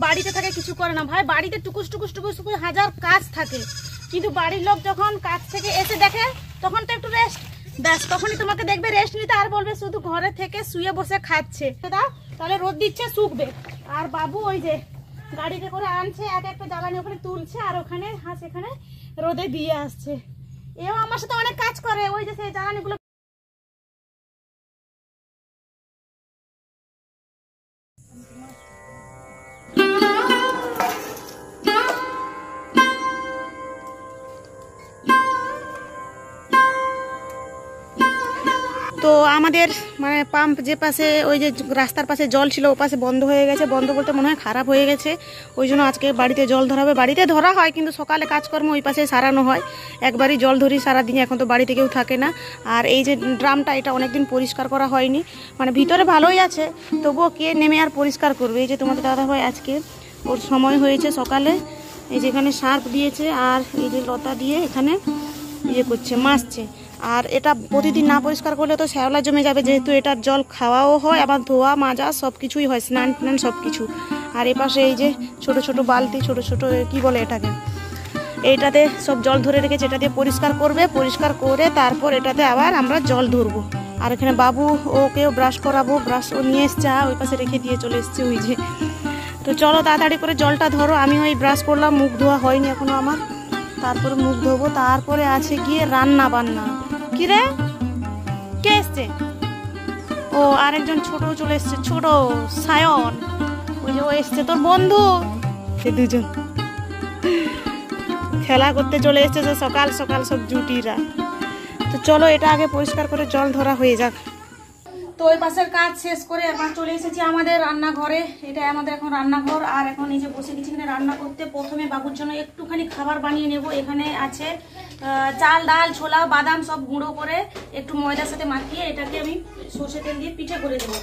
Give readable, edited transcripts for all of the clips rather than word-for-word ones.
বাড়িতে থাকে কিছু করে না ভাই, বাড়িতে টুকুস টুকুস টুকুস টুকুস হাজার কাজ থাকে, কিন্তু বাড়ির লোক যখন কাজ থেকে এসে দেখে তখন তো একটু রেস্ট, ব্যাস তখনই তোমাকে দেখবে রেস্ট নিতে, আর বলবে শুধু ঘরে থেকে শুয়ে বসে খাচ্ছে। তাহলে রোদ দিচ্ছে শুকবে। আর বাবু ওই যে গাড়িতে করে আনছে, এক একটা জ্বালানি ওখানে তুলছে আর ওখানে হাঁস এখানে রোদে দিয়ে আসছে। এও আমার সাথে অনেক কাজ করে, ওই যে সেই জ্বালানিগুলো। তো আমাদের মানে পাম্প যে পাশে ওই যে রাস্তার পাশে জল ছিল ও পাশে বন্ধ হয়ে গেছে, বন্ধ বলতে মনে হয় খারাপ হয়ে গেছে, ওই জন্য আজকে বাড়িতে জল ধরাবে। বাড়িতে ধরা হয় কিন্তু সকালে কাজকর্ম ওই পাশে সারানো হয়, একবারই জল ধরি সারাদিন, এখন তো বাড়িতে কেউ থাকে না। আর এই যে ড্রামটা এটা অনেকদিন পরিষ্কার করা হয়নি, মানে ভিতরে ভালোই আছে তবুও কে নেমে আর পরিষ্কার করবে। এই যে তোমাদের দাদাভাই আজকে ওর সময় হয়েছে সকালে, এই যে এখানে সার্ফ দিয়েছে আর এই যে লতা দিয়ে এখানে ইয়ে করছে, মাছছে। আর এটা প্রতিদিন না পরিষ্কার করলে তো শ্যাওলা জমে যাবে, যেহেতু এটার জল খাওয়াও হয় আবার ধোয়া মাজা সব কিছুই হয়, স্নান টান সব কিছু। আর এপাশে এই যে ছোট ছোট বালতি, ছোট ছোট কি বলে এটাকে, এইটাতে সব জল ধরে রেখেছে, এটা দিয়ে পরিষ্কার করবে, পরিষ্কার করে তারপর এটাতে আবার আমরা জল ধরবো। আর এখানে বাবু ওকেও ব্রাশ করাবো, ব্রাশ ও নিয়ে এসছে, ওই পাশে রেখে দিয়ে চলে এসছে ওই যে। তো চলো তাড়াতাড়ি করে জলটা ধরো, আমি ওই ব্রাশ করলাম, মুখ ধোয়া হয়নি এখনো আমার, তারপরে মুখ ধোবো। তারপরে আছে গিয়ে রান্না বান্না। কি রে, কে এসছে? ও আরেকজন ছোট চলে এসছে, ছোট সায়ন, ওই যে ও এসছে তোর বন্ধু, সে দুজন খেলা করতে চলে এসছে সকাল সকাল সব জুটিরা। তো চলো এটা আগে পরিষ্কার করে জল ধরা হয়ে যাক। তো ওই পাশের কাজ শেষ করে এবার চলে এসেছি আমাদের রান্নাঘরে, এটা আমাদের এখন রান্নাঘর। আর এখন এই যে বসে গেছি এখানে রান্না করতে। প্রথমে বাবুর জন্য একটুখানি খাবার বানিয়ে নেব। এখানে আছে চাল, ডাল, ছোলা, বাদাম সব গুঁড়ো করে একটু ময়দার সাথে মাখিয়ে এটাকে আমি সর্ষে তেল দিয়ে পিঠে করে দেবো।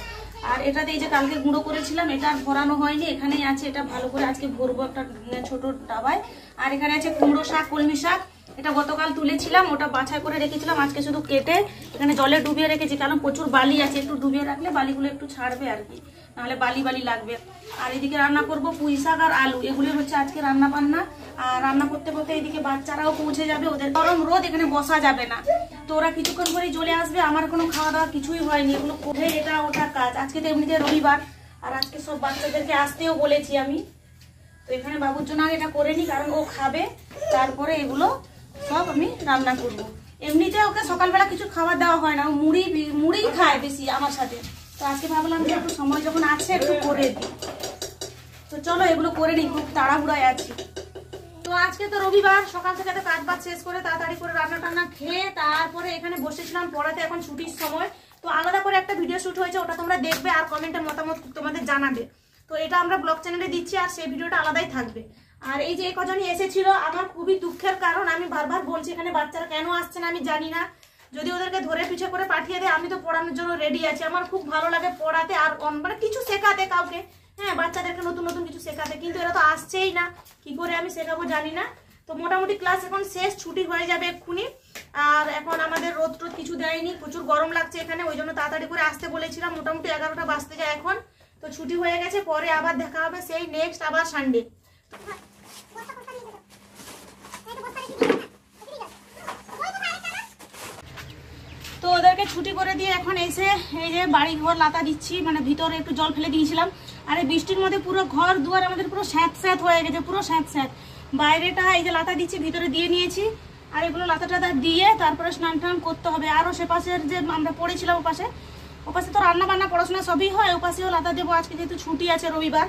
আর এটাতে এই যে কালকে গুঁড়ো করেছিলাম, এটা আর ভরানো হয়নি, এখানেই আছে, এটা ভালো করে আজকে ভরবো একটা ছোট ডাবায়। আর এখানে আছে কুমড়ো শাক, কলমি শাক, এটা গতকাল তুলেছিলাম, ওটা বাছাই করে রেখেছিলাম, আজকে শুধু কেটে এখানে জলে ডুবিয়ে রেখেছি, কারণ প্রচুর বালি আছে, একটু ডুবিয়ে রাখলে বালিগুলো একটু ছাড়বে আর কি, নাহলে বালি বালি লাগবে। আর এদিকে রান্না করব পুঁই শাক আর আলু, এগুলি হচ্ছে আজকে রান্না বান্না। আর রান্না করতে করতে এদিকে বাচ্চারাও পৌঁছে যাবে, ওদের গরম রোদ, এখানে বসা যাবে না, তো ওরা কিছুক্ষণ পরেই চলে আসবে। আমার কোনো খাওয়া দাওয়া কিছুই হয়নি, এগুলো করে এটা ওটা কাজ। আজকে তো এমনিতে রবিবার, আর আজকে সব বাচ্চাদেরকে আসতেও বলেছি আমি, তো এখানে বাবুর জন্য আগে এটা করে নিই, কারণ ও খাবে, তারপরে এগুলো সব আমি রান্না করব। এমনিতে ওকে সকালবেলা কিছু খাবার দেওয়া হয় না, ও মুড়ি খায় বেশি আমার সাথে, তো আজকে ভাবলাম যে একটু সময় যখন আছে একটু করে দিই। তো চলো এগুলো করে নিই, খুব তাড়াহুড়ায় আছি। তো আজকে তো রবিবার, সকাল থেকে তো কাজ বাজ শেষ করে তাড়াতাড়ি করে রান্না টান্না খেয়ে তারপরে এখানে বসেছিলাম পড়াতে, এখন ছুটির সময়। তো আলাদা করে একটা ভিডিও শুট হয়েছে, ওটা তোমরা দেখবে আর কমেন্টে মতামত তোমাদের জানাবে। তো এটা আমরা ব্লগ চ্যানেলে দিচ্ছি, আর সেই ভিডিওটা আলাদাই থাকবে। আর এই যে কজনই এসেছিল, আমার খুবই দুঃখের কারণ, আমি বারবার বলছি এখানে বাচ্চারা কেন আসছে না আমি জানি না, যদি ওদেরকে ধরে পিছিয়ে করে পাঠিয়ে দেয় আমি তো পড়ানোর জন্য রেডি আছি। আমার খুব ভালো লাগে পড়াতে আর মানে কিছু শেখাতে কাউকে, হ্যাঁ বাচ্চাদেরকে নতুন নতুন কিছু শেখাতে, কিন্তু এরা তো আসছেই না, কি করে আমি শেখাবো জানি না। তো মোটামুটি ক্লাস এখন শেষ, ছুটি হয়ে যাবে এক্ষুনি। আর এখন আমাদের রোদ টোদ কিছু দেয়নি, প্রচুর গরম লাগছে এখানে, ওই জন্য তাড়াতাড়ি করে আসতে বলেছিলাম, মোটামুটি 11টা বাজতে যায় এখন। তো ছুটি হয়ে গেছে, পরে আবার দেখা হবে সেই নেক্সট আবার সানডে। তো ওদেরকে ছুটি করে দিয়ে এখন এসে এই যে বাড়ি ঘর লাতা দিচ্ছি, মানে ভিতরে একটু জল ফেলে দিয়েছিলাম। আর এই বৃষ্টির মধ্যে পুরো ঘর দুয়ার আমাদের পুরো স্যাঁত স্যাঁত হয়ে গেছে, পুরো স্যাঁত স্যাঁত। বাইরেটা এই যে লাতা দিচ্ছি, ভিতরে দিয়ে নিয়েছি, আর এগুলো লাতা টাতা দিয়ে তারপরে স্নান টান করতে হবে। আরও সে পাশের যে আমরা পড়েছিলাম ওপাশে তো রান্না বান্না পড়াশোনা সবই হয়, ওপাশেও লাতা দেবো। আজকে যেহেতু ছুটি আছে রবিবার,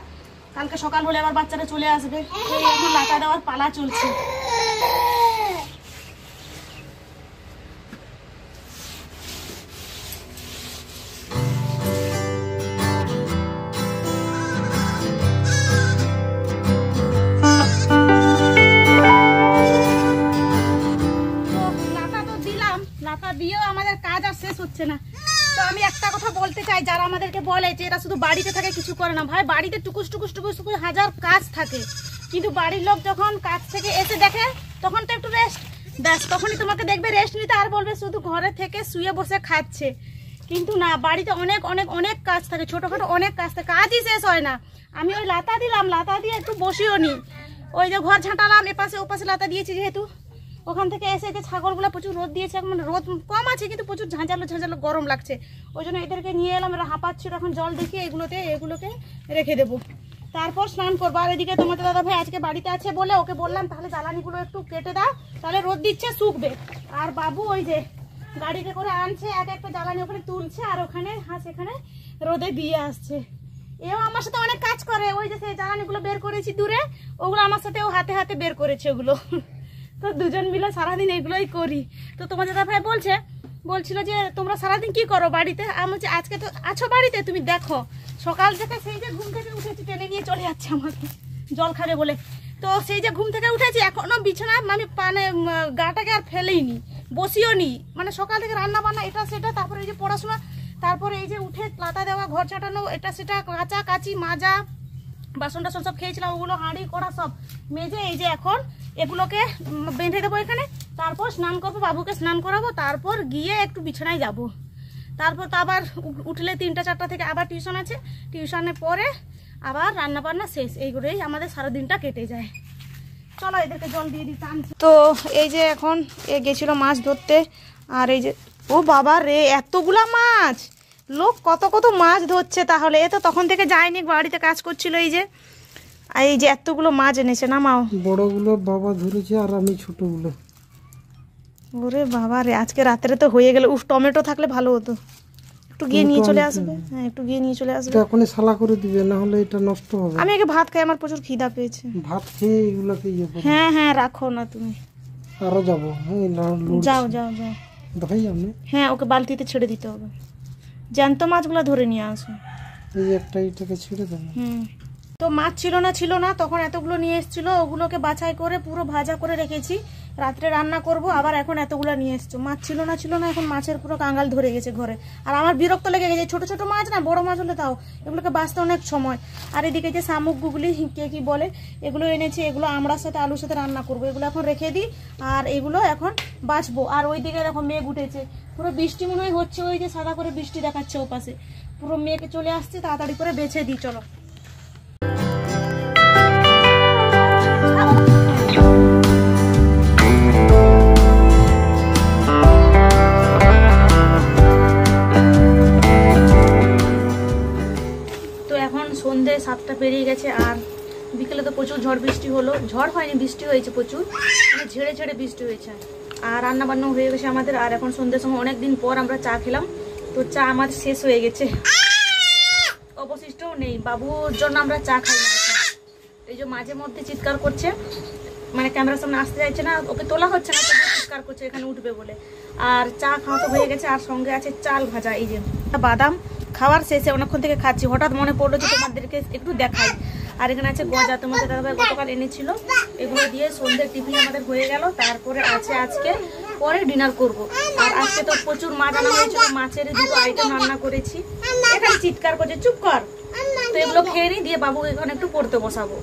কালকে সকাল হলে আবার বাচ্চারা চলে আসবে, এই এখন লাতা দেওয়ার পালা চলছে। দিয়েও আমাদের কাজ আর শেষ হচ্ছে না। তো আমি একটা কথা বলতে চাই, যারা আমাদেরকে বলে যে এরা শুধু বাড়িতে থাকে কিছু করে না, ভাই বাড়িতে টুকুস টুকুস টুকুস টুকুস হাজার কাজ থাকে, কিন্তু বাড়ির লোক যখন কাজ থেকে এসে দেখে তখন তো একটু রেস্ট, ব্যাস তখনই তোমাকে দেখবে রেস্ট নিতে, আর বলবে শুধু ঘরে থেকে শুয়ে বসে খাচ্ছে। কিন্তু না, বাড়িতে অনেক অনেক অনেক কাজ থাকে, ছোটখাটো অনেক কাজ থাকে, কাজই শেষ হয় না। আমি ওই লাতা দিলাম, লাতা দিয়ে একটু বসিও নি, ওই যে ঘর ঝাঁটালাম, এপাশে ওপাশে লাতা দিয়েছি, যেহেতু ওখান থেকে এসে যে ছাগলগুলো প্রচুর রোদ দিয়েছে, মানে রোদ কম আছে কিন্তু প্রচুর ঝাঁঝালো ঝাঁঝালো গরম লাগছে, ওই জন্য এদেরকে নিয়ে এলাম, এরা হাঁপাচ্ছিল, এখন জল দেখিয়ে এগুলোকে রেখে দেবো, তারপর স্নান করবো। আর এদিকে তোমাদের দাদা ভাই আজকে বাড়িতে আছে বলে ওকে বললাম তাহলে জ্বালানিগুলো একটু কেটে দাও, তাহলে রোদ দিচ্ছে শুকবে। আর বাবু ওই যে গাড়িতে করে আনছে, এক একটা জ্বালানি ওখানে তুলছে আর ওখানে সেখানে রোদে দিয়ে আসছে। এও আমার সাথে অনেক কাজ করে, ওই যে সেই জ্বালানিগুলো বের করেছি দূরে, ওগুলো আমার সাথে ও হাতে হাতে বের করেছে ওগুলো। তো দুজন মিলে সারাদিন এগুলোই করি। তো তোমাদের দাদা ভাই বলছিল যে তোমরা সারাদিন কি করো বাড়িতে? আমি বলছি আজকে তো আছো বাড়িতে, তুমি দেখো সকাল থেকে সেই যে ঘুম থেকে উঠেছি, টেনে নিয়ে চলে যাচ্ছে আমাকে জল খাবে বলে। তো সেই যে ঘুম থেকে উঠেছি এখনো বিছানা আমি গাটাকে আর ফেলেইনি, বসিও নি, মানে সকাল থেকে রান্না বান্না এটা সেটা, তারপরে এই যে পড়াশোনা, তারপরে এই যে উঠে লাতা দেওয়া, ঘর ছাটানো, এটা সেটা, কাঁচা কাচি মাজা, বাসন টাসন সব খেয়েছিলাম ওগুলো হাঁড়ি করা সব মেজে, এই যে এখন এগুলোকে বেঁধে দেবো এখানে, তারপর স্নান করবো, বাবুকে স্নান করাবো, তারপর গিয়ে একটু বিছানায় যাব, তারপর তো আবার উঠলে 3টা 4টা থেকে আবার টিউশন আছে, টিউশনের পরে আবার রান্না বান্না শেষ, এইগুলোই আমাদের সারাদিনটা কেটে যায়। চলো এদেরকে জল দিয়ে দিতে আনছি। তো এই যে এখন গেছিল মাছ ধরতে, আর এই যে ও বাবা রে এতগুলা মাছ, লোক কত কত মাছ ধরছে, তাহলে এ তো তখন থেকে যায়নি, বাড়িতে কাজ করছিল, এই যে এতগুলো মাছ এনেছে না মাও, বড়গুলো বাবা ধরেছে আর আমি ছোটগুলো। ওরে বাবা রে, আজকে রাত্রে তো হয়ে গেল। উফ, টমেটো থাকলে ভালো হতো, একটু গিয়ে নিয়ে চলে আসবে। হ্যাঁ, একটু গিয়ে নিয়ে চলে আসবে, এখনই সালা করে দিবে, না হলে এটা নষ্ট হবে। আমি আগে ভাত খাই, আমার প্রচুর খিদা পেয়েছে। ভাত খেয়ে এগুলোকে ইয়ে করো। হ্যাঁ হ্যাঁ, রাখো না তুমি, আরো যাবো। যাও যাও যাও ভাই আমি, হ্যাঁ ওকে বালতিতে ছেড়ে দিতে হবে, জ্যান্ত মাছগুলো ধরে নিয়ে আসো। এই একটা এটাকে ছেড়ে দেবো। তো মাছ ছিল না তখন এতগুলো নিয়ে এসেছিল, ওগুলোকে বাছাই করে পুরো ভাজা করে রেখেছি, রাত্রে রান্না করব, আবার এখন এতগুলো নিয়ে এসছো। মাছ ছিল না এখন মাছের পুরো কাঙ্গাল ধরে গেছে ঘরে, আর আমার বিরক্ত লেগে গেছে, ছোট ছোট মাছ না, বড় মাছ হলে তাও এগুলোকে বাঁচতে অনেক সময়। আর এদিকে যে শামুকগুলি কে কি বলে এগুলো এনেছি, এগুলো আমড়ার সাথে আলুর সাথে রান্না করব, এগুলো এখন রেখে দিই, আর এগুলো এখন বাছবো। আর ওই দিকে দেখো মেঘ উঠেছে, পুরো বৃষ্টি মনে হয় হচ্ছে, ওই যে সাদা করে বৃষ্টি দেখাচ্ছে ও পাশে, পুরো মেঘ চলে আসছে, তাড়াতাড়ি করে বেছে দিই। চলো সন্ধ্যে 7টা পেরিয়ে গেছে, আর বিকেলে তো প্রচুর ঝড় বৃষ্টি হলো, ঝড় হয়নি বৃষ্টি হয়েছে প্রচুর, মানে ঝেড়ে ঝেড়ে বৃষ্টি হয়েছে, আর রান্না বান্নাও হয়ে গেছে আমাদের। আর এখন সন্ধ্যের সময় অনেকদিন পর আমরা চা খেলাম, তো চা আমাদের শেষ হয়ে গেছে, অবশিষ্টও নেই, বাবুর জন্য আমরা চা খাই না। এই যে মাঝে মধ্যে চিৎকার করছে, মানে ক্যামেরার সামনে আসতে চাইছে না, ওকে তোলা হচ্ছে না, চিৎকার করছে এখানে উঠবে বলে। আর চা খাওয়া তো হয়ে গেছে, আর সঙ্গে আছে চাল ভাজা, এই যে বাদাম খাওয়ার শেষে অনেকক্ষণ থেকে খাচ্ছি, হঠাৎ মনে পড়লো যে তোমাদেরকে একটু দেখাই। আর এখানে আছে গজা, তোমাদের দাদাভাই গতকাল এনেছিল, এগুলো দিয়ে সন্ধ্যের টিফিন আমাদের হয়ে গেল। তারপরে আছে আজকে পরে ডিনার করব। আর আজকে তো প্রচুর মাছ আনা হয়েছিল, মাছের 2টো আইটেম রান্না করেছি। এখানে চিৎকার করছে, চুপ কর। তো এগুলো খেয়ে নিই, দিয়ে বাবুকে এখানে একটু পড়তে বসাবো।